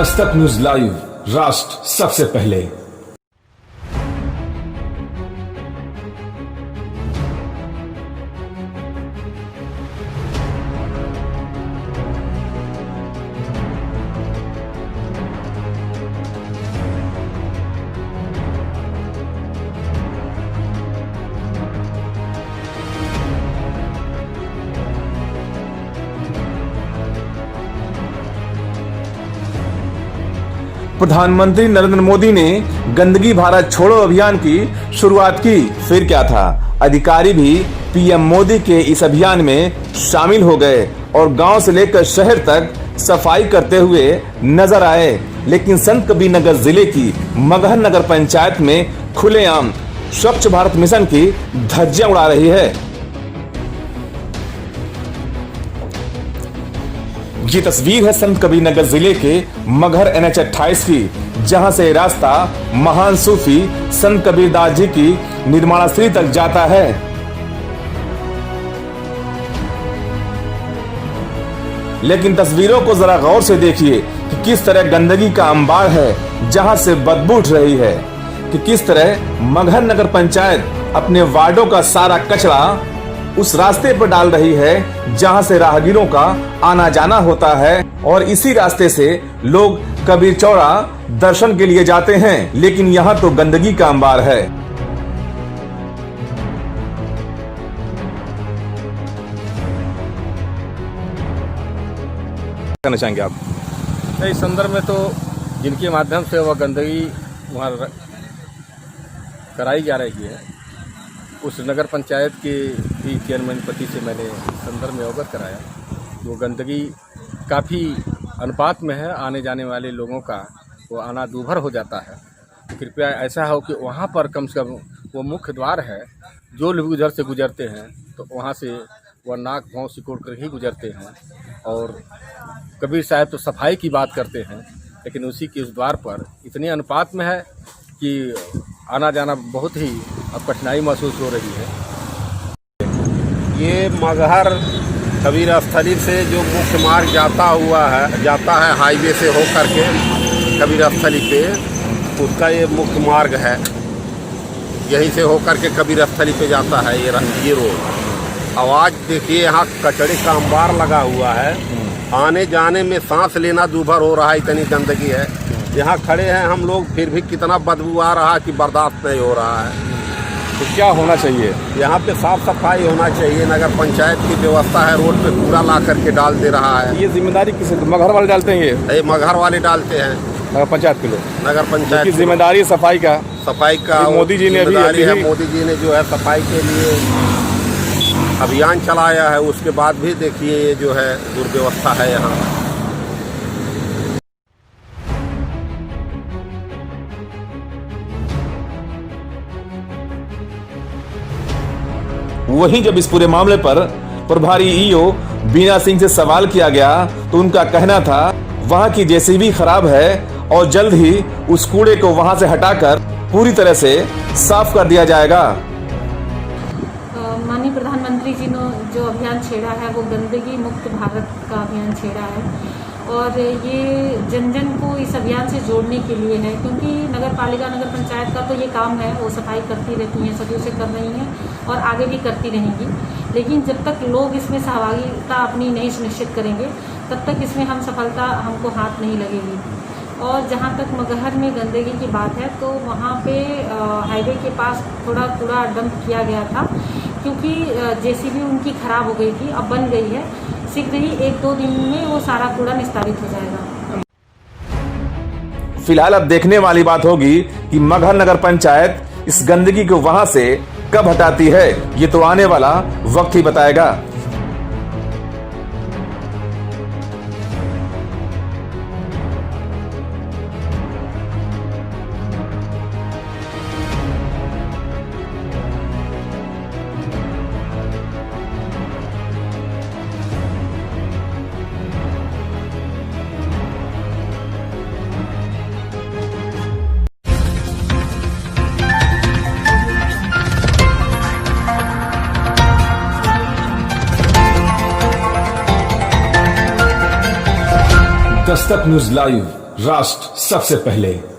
Dastak news live, राष्ट्र सबसे पहले। प्रधानमंत्री नरेंद्र मोदी ने गंदगी भारत छोड़ो अभियान की शुरुआत की। फिर क्या था, अधिकारी भी पीएम मोदी के इस अभियान में शामिल हो गए और गांव से लेकर शहर तक सफाई करते हुए नजर आए। लेकिन संत कबीर नगर जिले की मगहर नगर पंचायत में खुलेआम स्वच्छ भारत मिशन की धज्जियां उड़ा रही है। ये तस्वीर है संत कबीर नगर जिले के मगहर NH 28 की, जहां से रास्ता महान सूफी संत कबीर दास जी की निर्माणास्थली तक जाता है। लेकिन तस्वीरों को जरा गौर से देखिए कि किस तरह गंदगी का अंबार है, जहां से बदबू उठ रही है कि किस तरह मगहर नगर पंचायत अपने वार्डों का सारा कचरा उस रास्ते पर डाल रही है जहां से राहगीरों का आना जाना होता है और इसी रास्ते से लोग कबीर चौरा दर्शन के लिए जाते हैं। लेकिन यहां तो गंदगी का अंबार है। कहना चाहेंगे आप इस संदर्भ में? तो जिनके माध्यम से वह गंदगी वहाँ कराई जा रही है, उस नगर पंचायत के भी चेयरमैन पति से मैंने संदर्भ में अवगत कराया। वो गंदगी काफ़ी अनुपात में है, आने जाने वाले लोगों का वो आना दूभर हो जाता है। कृपया ऐसा हो कि वहाँ पर कम से कम वो मुख्य द्वार है, जो लोग उधर से गुजरते हैं तो वहाँ से वह नाक भौं सिकोड़ कर ही गुजरते हैं। और कबीर साहब तो सफाई की बात करते हैं, लेकिन उसी के उस द्वार पर इतने अनुपात में है कि आना जाना बहुत ही अब कठिनाई महसूस हो रही है। ये मगहर कबीर स्थली से जो मुख्य मार्ग जाता है हाईवे से होकर के कबीर स्थली पे, उसका ये मुख्य मार्ग है। यहीं से होकर के कबीर स्थली पे जाता है ये रोड। आवाज़ देखिए, यहाँ कचड़े का अंबार लगा हुआ है, आने जाने में सांस लेना दूभर हो रहा है, इतनी गंदगी है। यहाँ खड़े हैं हम लोग, फिर भी कितना बदबू आ रहा है कि बर्दाश्त नहीं हो रहा है। तो क्या होना चाहिए? यहाँ पे साफ सफाई होना चाहिए। नगर पंचायत की व्यवस्था है, रोड पे कूड़ा ला करके डाल दे रहा है। ये जिम्मेदारी किसे? मगहर वाले डालते हैं? ये मगहर वाले डालते हैं, नगर पंचायत के लोग। नगर पंचायत की जिम्मेदारी सफाई का मोदी जी ने अभी मोदी जी ने जो है सफाई के लिए अभियान चलाया है। उसके बाद भी देखिए ये जो है दुर्व्यवस्था है यहाँ। वहीं जब इस पूरे मामले पर प्रभारी ईओ बीना सिंह से सवाल किया गया तो उनका कहना था वहां की जेसीबी खराब है और जल्द ही उस कूड़े को वहां से हटाकर पूरी तरह से साफ कर दिया जाएगा। माननीय प्रधानमंत्री जी ने जो अभियान छेड़ा है वो गंदगी मुक्त भारत का अभियान छेड़ा है और ये जन जन को इस अभियान से जोड़ने के लिए है, क्योंकि नगर पालिका नगर पंचायत का तो ये काम है, वो सफाई करती रहती हैं, सदियों से कर रही हैं और आगे भी करती रहेंगी। लेकिन जब तक लोग इसमें सहभागिता अपनी नहीं सुनिश्चित करेंगे तब तक इसमें सफलता हमको हाथ नहीं लगेगी। और जहाँ तक मगहर में गंदगी की बात है तो वहाँ पे हाईवे के पास थोड़ा कूड़ा डंप किया गया था, क्योंकि जेसीबी उनकी खराब हो गई थी, अब बन गई है। शीघ्र ही 1-2 दिन में वो सारा कूड़ा निस्तारित हो जाएगा। फिलहाल अब देखने वाली बात होगी कि मगहर नगर पंचायत इस गंदगी को वहां से कब हटाती है। ये तो आने वाला वक्त ही बताएगा। दस्तक न्यूज लाइव, राष्ट्र सबसे पहले।